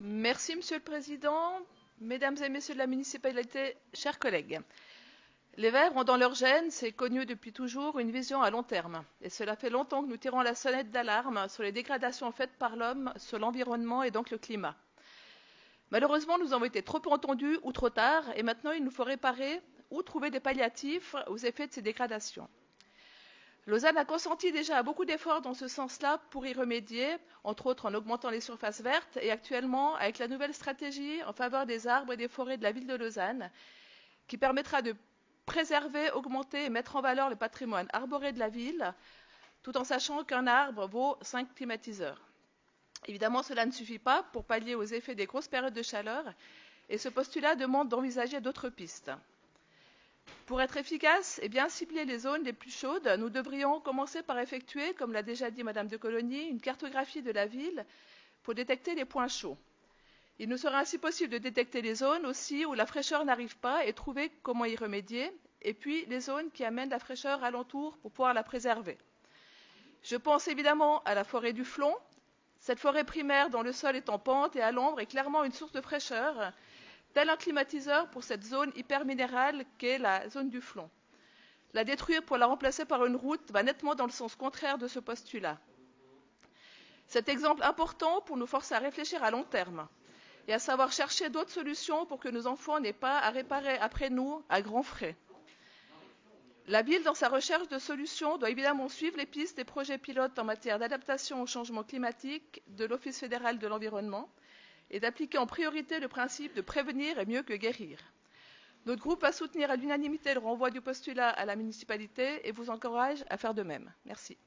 Monsieur le Président, Mesdames et Messieurs de la municipalité, chers collègues. Les Verts ont dans leur gène, c'est connu depuis toujours, une vision à long terme. Et cela fait longtemps que nous tirons la sonnette d'alarme sur les dégradations faites par l'homme sur l'environnement et donc le climat. Malheureusement, nous avons été trop peu entendus ou trop tard, et maintenant il nous faut réparer ou trouver des palliatifs aux effets de ces dégradations. Lausanne a consenti déjà beaucoup d'efforts dans ce sens-là pour y remédier, entre autres en augmentant les surfaces vertes et actuellement avec la nouvelle stratégie en faveur des arbres et des forêts de la ville de Lausanne, qui permettra de préserver, augmenter et mettre en valeur le patrimoine arboré de la ville, tout en sachant qu'un arbre vaut 5 climatiseurs. Évidemment, cela ne suffit pas pour pallier aux effets des grosses périodes de chaleur, et ce postulat demande d'envisager d'autres pistes. Pour être efficace et bien cibler les zones les plus chaudes, nous devrions commencer par effectuer, comme l'a déjà dit Madame de Cologny, une cartographie de la ville pour détecter les points chauds. Il nous sera ainsi possible de détecter les zones aussi où la fraîcheur n'arrive pas et trouver comment y remédier, et puis les zones qui amènent la fraîcheur alentour pour pouvoir la préserver. Je pense évidemment à la forêt du Flon. Cette forêt primaire dont le sol est en pente et à l'ombre est clairement une source de fraîcheur, tel un climatiseur pour cette zone hyperminérale qu'est la zone du Flon. La détruire pour la remplacer par une route va nettement dans le sens contraire de ce postulat. Cet exemple important pour nous forcer à réfléchir à long terme et à savoir chercher d'autres solutions pour que nos enfants n'aient pas à réparer après nous à grands frais. La ville, dans sa recherche de solutions, doit évidemment suivre les pistes des projets pilotes en matière d'adaptation au changement climatique de l'Office fédéral de l'environnement et d'appliquer en priorité le principe de prévenir est mieux que guérir. Notre groupe va soutenir à l'unanimité le renvoi du postulat à la municipalité et vous encourage à faire de même. Merci.